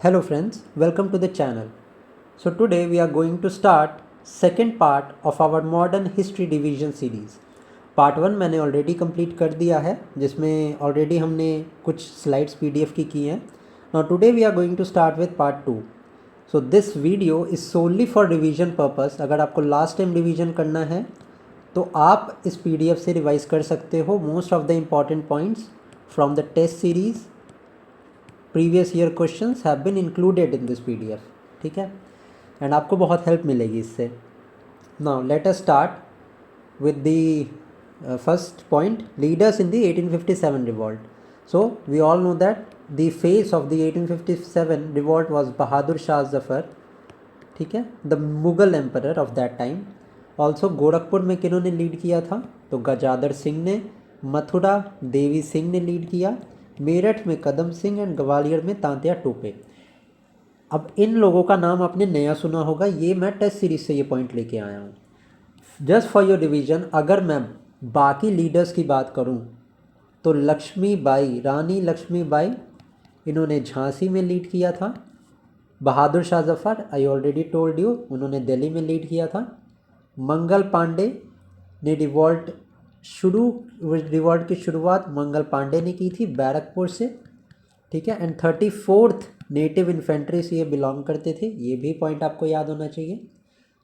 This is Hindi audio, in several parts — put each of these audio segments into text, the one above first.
Hello friends, welcome to the channel. So today we are going to start second part of our modern history division series. Part one मैंने ऑलरेडी कंप्लीट कर दिया है जिसमें ऑलरेडी हमने कुछ स्लाइड्स पीडीएफ की हैं. Now today we are going to start with part two. So this video is solely for revision purpose. अगर आपको लास्ट टाइम रिवीजन करना है तो आप इस पीडीएफ से रिवाइज कर सकते हो most of the important points from the test series. Previous year questions have been included in this PDF. ठीक है, एंड आपको बहुत हेल्प मिलेगी इससे. Now let us start with the first point, leaders in the 1857 revolt. So we all know that the face of the 1857 revolt was Bahadur Shah Zafar. ठीक है, the Mughal emperor of that time. Also Gorakhpur में किन्होंने लीड किया था? तो गजादर सिंह ने. मथुरा देवी सिंह ने लीड किया. मेरठ में कदम सिंह एंड ग्वालियर में तांत्या टोपे. अब इन लोगों का नाम आपने नया सुना होगा, ये मैं टेस्ट सीरीज से ये पॉइंट लेके आया हूँ जस्ट फॉर योर रिवीजन. अगर मैं बाकी लीडर्स की बात करूँ तो लक्ष्मीबाई, रानी लक्ष्मीबाई, इन्होंने झांसी में लीड किया था. Bahadur Shah Zafar, I already told you, उन्होंने दिल्ली में लीड किया था. मंगल पांडे ने रिवॉल्ट की शुरुआत मंगल पांडे ने की थी बैरकपुर से. ठीक है, एंड 34th नेटिव इन्फेंट्री से ये बिलोंग करते थे, ये भी पॉइंट आपको याद होना चाहिए.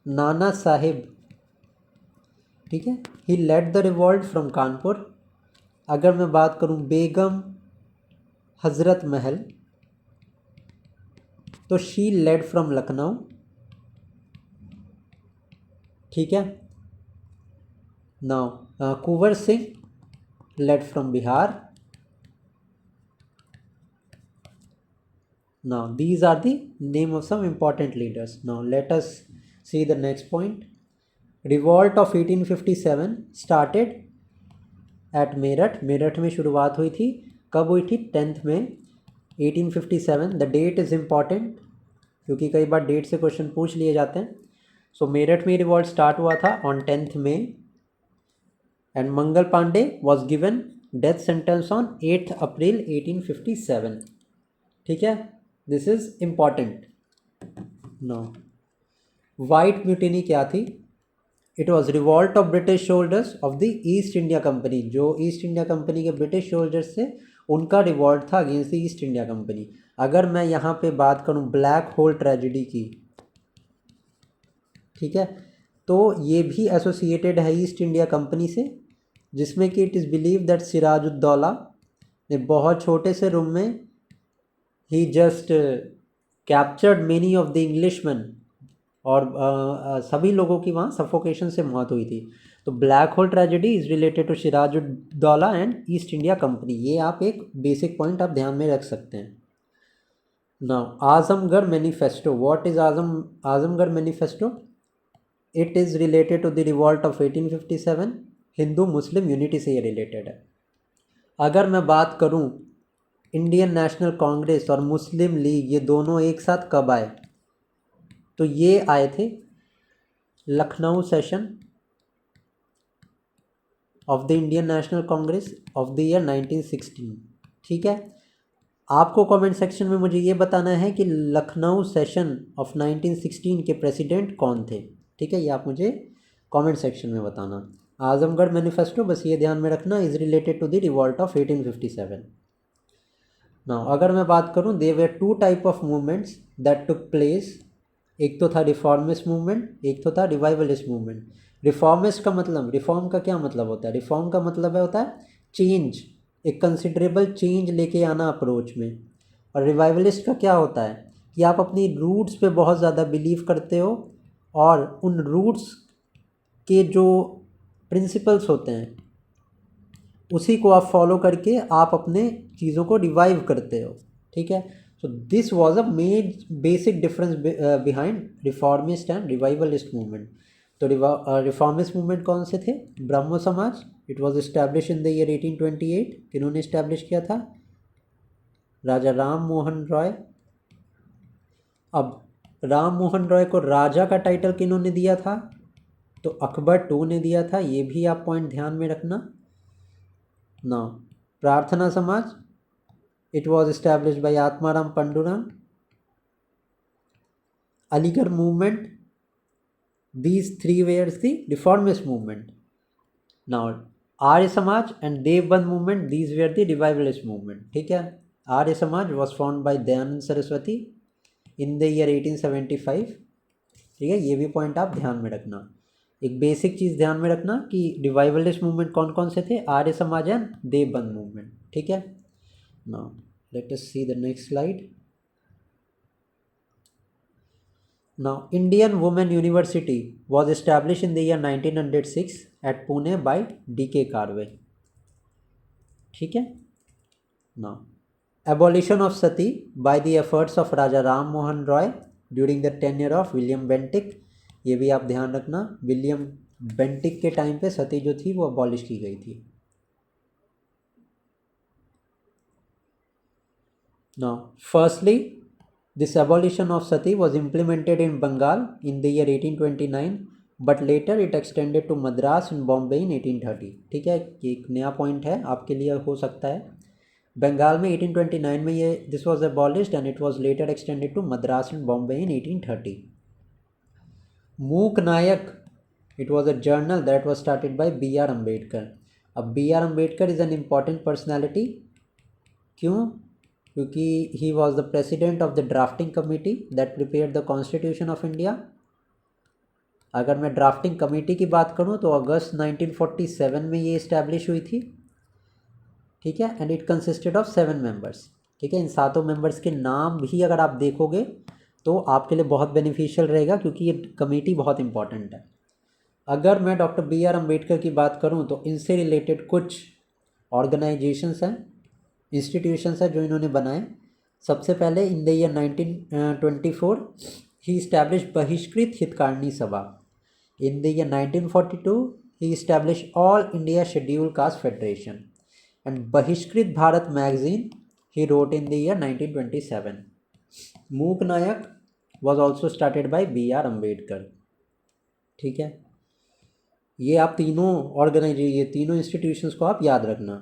नाना साहिब, ठीक है, he led the revolt from Kanpur. अगर मैं बात करूं बेगम हजरत महल, तो शी लेड फ्रॉम लखनऊ. ठीक है, now Kunwar Singh led from Bihar. Now these are the name of some important leaders. Now let us see the next point. Revolt of 1857 started at Meerut. Meerut में शुरुआत हुई थी. कब हुई थी? 10th में 1857. द डेट इज़ इम्पॉर्टेंट क्योंकि कई बार डेट से क्वेश्चन पूछ लिए जाते हैं. सो मेरठ में रिवॉल्ट स्टार्ट हुआ था ऑन 10th में. And Mangal Pandey was given death sentence on 8th April 1857. ठीक है, this is important. No, white mutiny क्या थी? It was revolt of British soldiers of the East India Company. जो ईस्ट इंडिया कंपनी के ब्रिटिश सोल्जर्स थे उनका रिवॉल्ट था against the East India Company. अगर मैं यहाँ पे बात करूँ ब्लैक होल ट्रेजिडी की, ठीक है, तो ये भी एसोसिएटेड है ईस्ट इंडिया कंपनी से, जिसमें कि it is believe that Sirajuddaulah ने बहुत छोटे से रूम में he just captured many of the Englishmen और सभी लोगों की वहाँ सफोकेशन से मौत हुई थी. तो black hole tragedy is related to Sirajuddaulah and East India Company. ये आप एक बेसिक पॉइंट आप ध्यान में रख सकते हैं. Now Azamgarh manifesto. What is Azamgarh manifesto? It is related to the revolt of 1857. Hindu Muslim unity से ये रिलेटेड है. अगर मैं बात करूँ इंडियन नेशनल कांग्रेस और मुस्लिम लीग, ये दोनों एक साथ कब आए? तो ये आए थे Lucknow session of the Indian National Congress of the year 1916. ठीक है, आपको कमेंट सेक्शन में मुझे ये बताना है कि लखनऊ सेशन ऑफ 1916 के प्रेसिडेंट कौन थे. ठीक है, ये आप मुझे कमेंट सेक्शन में बताना. आजमगढ़ मैनिफेस्टो, बस ये ध्यान में रखना, is related to the revolt of 1857. Now अगर मैं बात करूं, there were two type of movements that took place. एक तो था रिफॉर्मिस्ट मूवमेंट, एक तो था रिवाइवलिस्ट मूवमेंट. रिफॉर्मिस्ट का मतलब, रिफॉर्म का क्या मतलब होता है? रिफॉर्म का मतलब होता है चेंज, एक कंसिडरेबल चेंज लेके आना अप्रोच में. और रिवाइवलिस्ट का क्या होता है कि आप अपनी रूट्स पे बहुत ज़्यादा बिलीव करते हो और उन रूट्स के जो प्रिंसिपल्स होते हैं उसी को आप फॉलो करके आप अपने चीज़ों को रिवाइव करते हो. ठीक है, so this was a main basic difference behind reformist and revivalist movement. तो रिफॉर्मिस्ट मूवमेंट कौन से थे? Brahmo Samaj. It was establish in the year 1828. किन्होंने इस्टेब्लिश किया था? राजा राम मोहन रॉय. अब राम मोहन रॉय को राजा का टाइटल किन्होंने दिया था? तो अकबर टू ने दिया था. ये भी आप पॉइंट ध्यान में रखना. Now Prarthana Samaj, it was establish by Atmaram Pandurang. Aligarh movement, these three were the reformist movement. Now Arya Samaj and Devband movement, these were the revivalist movement. ठीक है. Arya Samaj was formed by Dayanand Saraswati in the year 1875. ठीक है, ये भी पॉइंट आप ध्यान में रखना. एक बेसिक चीज़ ध्यान में रखना कि रिवाइवलिस्ट मूवमेंट कौन कौन से थे, आर्य समाज एंड देवबंद मूवमेंट. ठीक है. Now let us see the next slide. Now, Indian Women University was established in the year 1906 at Pune by D.K. Karve. ठीक है. Now, abolition of sati by the efforts of Raja Ram Mohan Roy during the tenure of William Bentinck. ये भी आप ध्यान रखना, विलियम बेंटिक के टाइम पे सती जो थी वो अबॉलिश की गई थी. Now, firstly, this abolition of sati was implemented in Bengal in the year 1829, but later it extended to Madras and Bombay in 1830. ठीक है, एक नया पॉइंट है आपके लिए हो सकता है. बंगाल में 1829 में ये this was abolished and it was later extended to Madras and Bombay in 1830. मूक नायक, it was a journal that was started by B.R. Ambedkar. अब B.R. Ambedkar is an important personality. क्यों? क्योंकि he was the president of the drafting committee that prepared the constitution of India. अगर मैं ड्राफ्टिंग कमेटी की बात करूं तो अगस्त 1947 में ये इस्टेब्लिश हुई थी. ठीक है. And it consisted of 7 members. ठीक है. इन 7 मेंबर्स के नाम भी अगर आप देखोगे तो आपके लिए बहुत बेनिफिशियल रहेगा क्योंकि ये कमेटी बहुत इंपॉर्टेंट है. अगर मैं डॉक्टर B.R. अम्बेडकर की बात करूं तो इनसे रिलेटेड कुछ ऑर्गेनाइजेशंस हैं, इंस्टीट्यूशंस हैं जो इन्होंने बनाए. सबसे पहले in the year 1924 he establish Bahishkrit Hitkarini Sabha. In the year 1942 he establish all India scheduled caste federation and Bahishkrit Bharat magazine he wrote in the year 1927. Mook Nayak was also started by B.R. Ambedkar. ठीक है. ये आप ये तीनों इंस्टीट्यूशंस को आप याद रखना.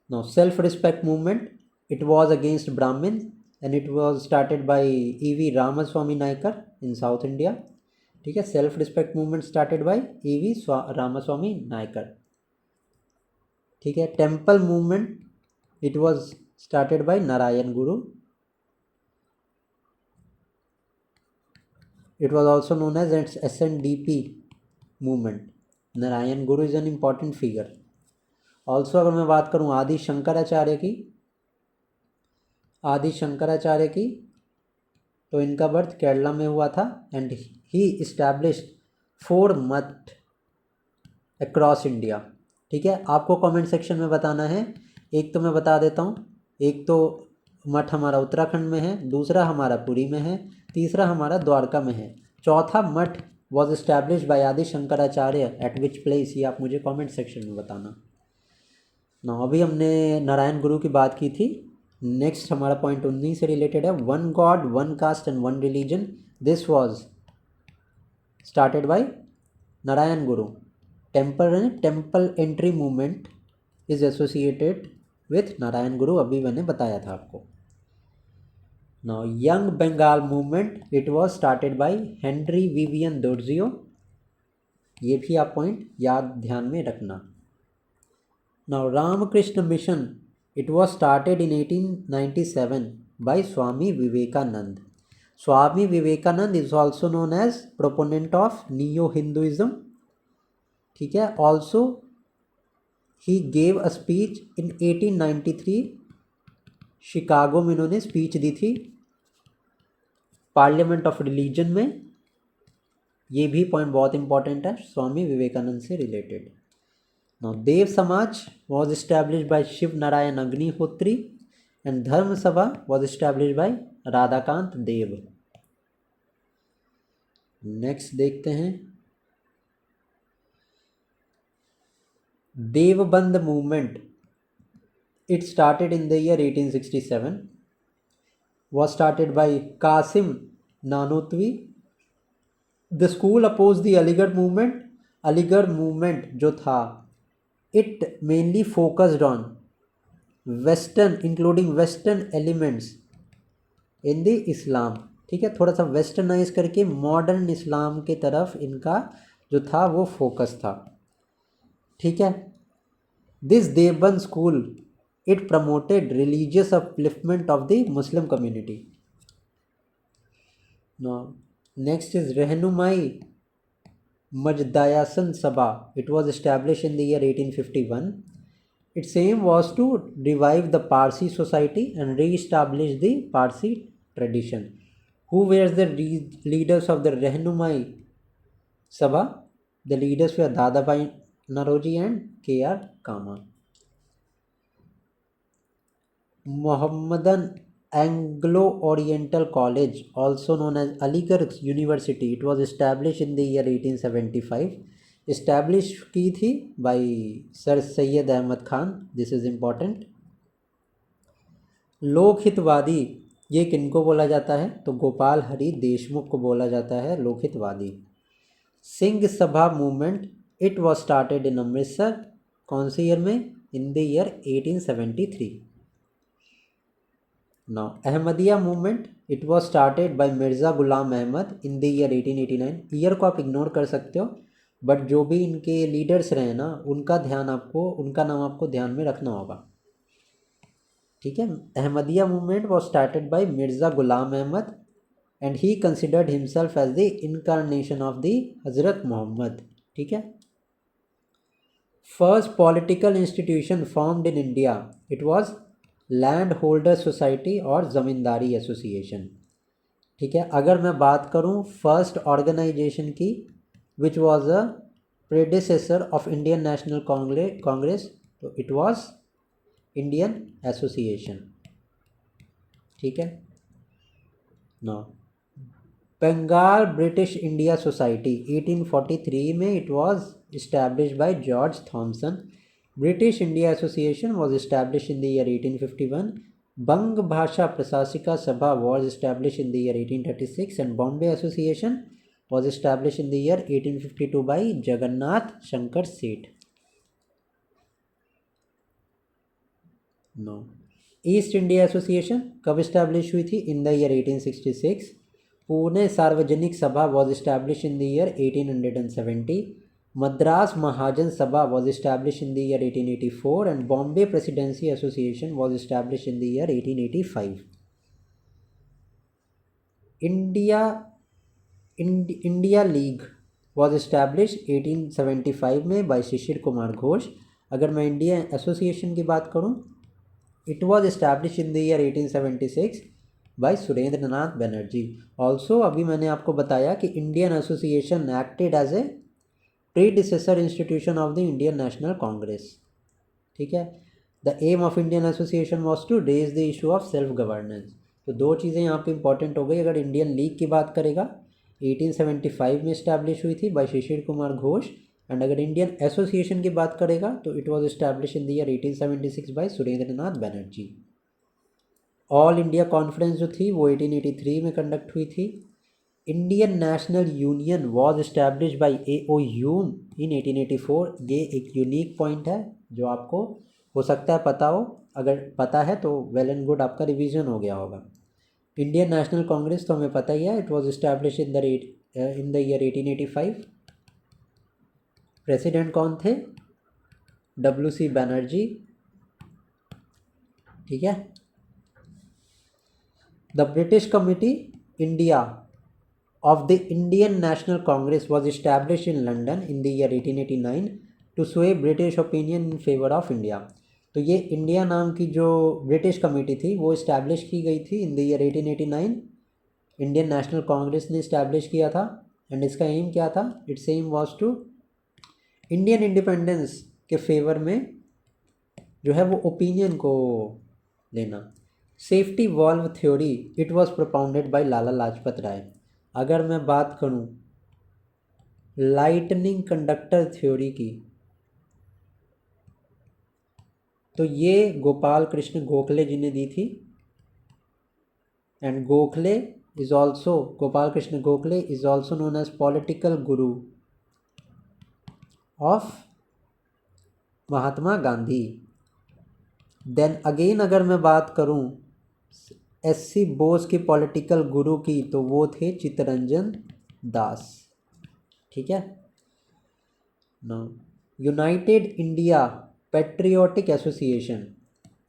Now, self-respect movement, it was against Brahmin and it was started by E.V. Ramaswamy Naikar in South India. ठीक है. self-respect movement started by E.V. Ramaswamy Naikar. ठीक है. temple movement, it was started by Narayan Guru. It was also known as SNDP movement. Narayan Guru is an important figure. Also अगर मैं बात करूं आदि शंकराचार्य की, तो इनका बर्थ केरला में हुआ था एंड ही इस्टेब्लिश्ड 4 मठ अक्रॉस इंडिया. ठीक है. आपको कमेंट सेक्शन में बताना है. एक तो मैं बता देता हूं, एक तो मठ हमारा उत्तराखंड में है, दूसरा हमारा पुरी में है, तीसरा हमारा द्वारका में है, चौथा मठ वॉज इस्टेब्लिश्ड बाय आदि शंकराचार्य एट विच प्लेस, ये आप मुझे कमेंट सेक्शन में बताना. ना अभी हमने नारायण गुरु की बात की थी. नेक्स्ट हमारा पॉइंट 19 से रिलेटेड है. 1 god 1 caste and 1 religion. This was started by Narayana Guru. Temple entry movement is associated with Narayana Guru, अभी मैंने बताया था आपको. Now young Bengal movement, it was started by Henry Vivian Derozio. ये भी आप पॉइंट याद ध्यान में रखना. Now, Ramakrishna Mission, it was started in 1897 by Swami Vivekanand. Swami Vivekanand is also known as proponent of Neo-Hinduism. ठीक है. Also, he gave a speech in 1893. Chicago में इन्होंने स्पीच दी थी पार्लियामेंट ऑफ रिलीजन में. ये भी पॉइंट बहुत इंपॉर्टेंट है स्वामी विवेकानंद से related. Now, Dev Samaj was established by Shiv Narayan Agnihotri and Dharma Sabha was established by Radhakant Dev. Next देखते हैं. Deoband movement, it started in the year 1867, was started by Qasim Nanotwi. The school opposed the Aligarh movement. Aligarh movement जो था, it mainly focused on including Western elements in the Islam. ठीक है, थोड़ा सा वेस्टर्नाइज करके मॉडर्न इस्लाम के तरफ इनका जो था वो फोकस था। ठीक है, this Deoband school it promoted religious upliftment of the Muslim community. Next is रहनुमाई Majdayasan Sabha. It was established in the year 1851. Its aim was to revive the Parsi society and re-establish the Parsi tradition. Who were the leaders of the Rehnumai Sabha? The leaders were Dadabhai Naroji and K.R. Kama. Mohammedan Anglo-Oriental College, also known as Aligarh University, it was established in the year 1875. Established की थी by Sir Syed Ahmad Khan. This is important. लोकहितवादी ये किनको बोला जाता है? तो गोपाल हरि देशमुख को बोला जाता है लोकहितवादी। Singh Sabha movement it was started in Amritsar. कौन से ईयर में? इन the year 1873। Now, Ahmadiyya movement, it was started by Mirza Ghulam Ahmad in the year 1889. Year को आप इग्नोर कर सकते हो, बट जो भी इनके लीडर्स रहे ना उनका नाम आपको ध्यान में रखना होगा। ठीक है, Ahmadiyya movement was started by Mirza Ghulam Ahmad and he considered himself as the incarnation of the Hazrat Muhammad. ठीक है, first political institution formed in India, it was land holder society और ज़मींदारी एसोसिएशन। ठीक है, अगर मैं बात करूं फर्स्ट ऑर्गेनाइजेशन की which was a predecessor of Indian National Congress, तो इट वाज इंडियन एसोसिएशन। ठीक है, no Bengal British India Society 1843 में it was established by George Thomson. British India Association was established in the year 1851. Bang Bhasha Prasasika Sabha was established in the year 1836 and Bombay Association was established in the year 1852 by Jagannath Shankar Seth. No. East India Association कब established हुई थी? In the year 1866. Pune Sarvajanik Sabha was established in the year 1870. Madras Mahajan Sabha was established in the year 1884 and Bombay Presidency Association was established in the year 1885. India League was established 1875 में by शिशिर कुमार घोष। अगर मैं इंडिया एसोसिएशन की बात करूं, it was established in the year 1876 by Surendra Nath Banerjee. Also अभी मैंने आपको बताया कि Indian Association acted as a predecessor institution of the Indian National Congress. ठीक है, the aim of Indian Association was to raise the issue of self governance. तो दो चीज़ें यहाँ पे इंपॉर्टेंट हो गई। अगर इंडियन लीग की बात करेगा 1875 में इस्टेब्लिश हुई थी बाय शिशिर कुमार घोष, एंड अगर इंडियन एसोसिएशन की बात करेगा तो it was establish in the year 1876 by Surendra Nath Banerjee. All India conference जो थी वो 1883 में कंडक्ट हुई थी। Indian National Union was establish by AOU in 1884। ये एक यूनिक पॉइंट है जो आपको हो सकता है पता हो, अगर पता है तो वेल एंड गुड, आपका रिवीजन हो गया होगा। इंडियन नेशनल कांग्रेस तो हमें पता ही है, it was establish in the year 1885। President कौन थे? WC बनर्जी। ठीक है, the British committee India of the Indian National Congress was established in London in the year 1889 to sway British opinion in favor of India. तो ये इंडिया नाम की जो ब्रिटिश कमेटी थी वो इस्टेब्लिश की गई थी in the year 1889। Indian National Congress ने इस्टेब्लिश किया था एंड इसका एम क्या था? It's aim was to Indian independence के फेवर में जो है वो ओपिनियन को लेना। Safety valve theory it was propounded by Lala Lajpat Rai. अगर मैं बात करूं लाइटनिंग कंडक्टर थ्योरी की, तो ये गोपाल कृष्ण गोखले जी ने दी थी, and Gopal Krishna Gokhale is also known as political guru of Mahatma Gandhi. Then again अगर मैं बात करूं एससी बोस के पॉलिटिकल गुरु की, तो वो थे चित्तरंजन दास। ठीक है। Now United India Patriotic Association,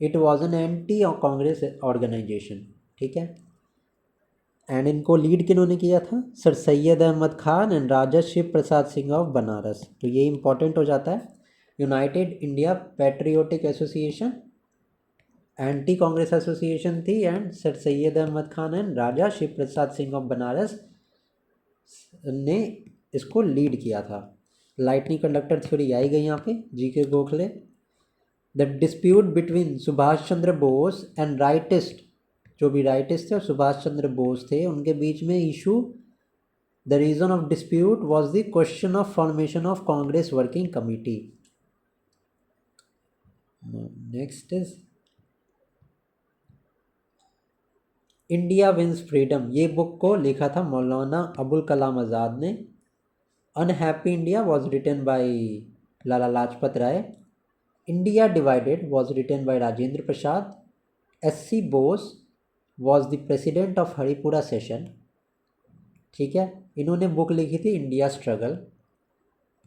it was an anti Congress organisation. ठीक है। एंड इनको लीड किन्होंने किया था? Sir Syed Ahmad Khan and Raja Shiv Prasad Singh of Banaras. तो ये इंपॉर्टेंट हो जाता है। United India Patriotic Association anti Congress association थी, and Sir Syed Ahmad Khan and Raja Shiv Prasad Singh of Banaras ने इसको लीड किया था। लाइटनिंग कंडक्टर थ्योरी आई गई यहाँ पे, GK Gokhale. The dispute between Subhash Chandra Bose and rightist, जो भी राइटिस्ट थे और सुभाष चंद्र बोस थे, उनके बीच में issue, the reason of dispute was the question of formation of Congress working committee. Next is India wins freedom. ये बुक को लिखा था मौलाना अबुल कलाम आज़ाद ने। Unhappy India was written by Lala Lajpat Rai. India divided was written by Rajendra Prasad. SC Bose was the president of Haripura session. ठीक है। इन्होंने बुक लिखी थी India struggle.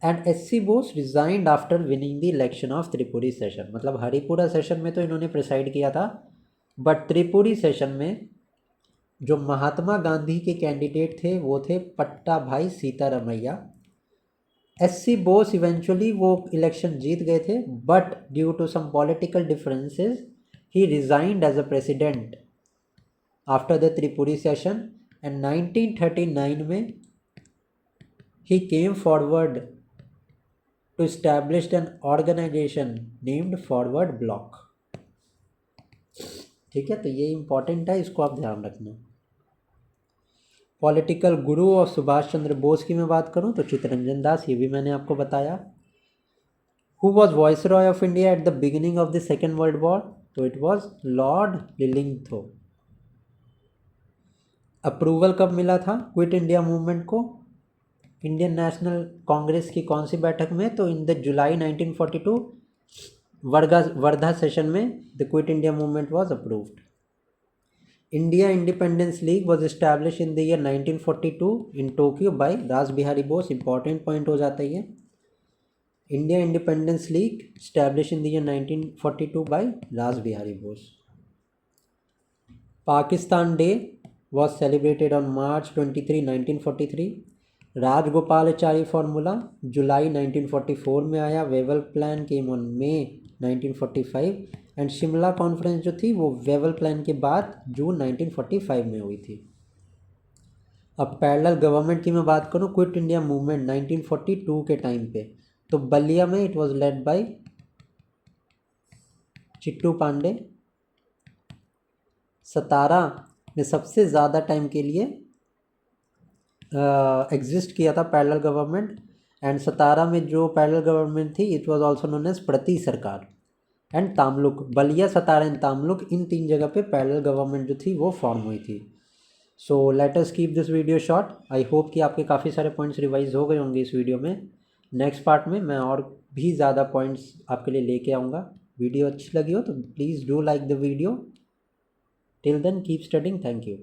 And SC Bose resigned after winning the election of Tripuri session. मतलब हरिपुरा सेशन में तो इन्होंने प्रिसाइड किया था, बट त्रिपुरी सेशन में जो महात्मा गांधी के कैंडिडेट थे वो थे Pattabhi Sitaramayya. SC Bose eventually वो इलेक्शन जीत गए थे, but due to some political differences he resigned as a president after the Tripuri session. And 1939 में he came forward to establish an organization named Forward Bloc। ठीक है। तो ये इंपॉर्टेंट है, इसको आप ध्यान रखना। पॉलिटिकल गुरु और सुभाष चंद्र बोस की मैं बात करूं तो चित्तरंजन दास, ये भी मैंने आपको बताया। Who was viceroy of India at the beginning of the second world war? तो it was Lord Linlithgow. Approval कब मिला था क्विट इंडिया मूवमेंट को? इंडियन नेशनल कांग्रेस की कौन सी बैठक में? तो in the July 1942 Wardha session में the quit India movement was approved. India independence league was establish in the year 1942 in Tokyo by Rash Behari Bose. Important point हो जाता है ये। India independence league establish in the year 1942 by Rash Behari Bose. Pakistan day was celebrated on March 23, 1943। Rajagopalachari formula जुलाई 1944 में आया। Wavell plan came on May 1945 and Shimla conference जो थी वो वेवल प्लान के बाद जून 1945 में हुई थी। अब पैरेलल गवर्नमेंट की मैं बात करूँ, क्विट इंडिया मूवमेंट 1942 के टाइम पे, तो बलिया में it was led by Chittu Pande. Satara में सबसे ज़्यादा टाइम के लिए एग्जिस्ट किया था पैरेलल गवर्नमेंट। एंड सतारा में जो पैरेलल गवर्नमेंट थी it was also known as Prati Sarkar. And Tamluk, Ballia, Satara and Tamluk, इन तीन जगह पे पैरेलल गवर्नमेंट जो थी वो फॉर्म हुई थी। So let us keep this video short. I hope कि आपके काफ़ी सारे पॉइंट्स रिवाइज हो गए होंगे इस वीडियो में। नेक्स्ट पार्ट में मैं और भी ज़्यादा पॉइंट्स आपके लिए लेके आऊँगा। वीडियो अच्छी लगी हो तो please do like the video. Till then keep studying. Thank you.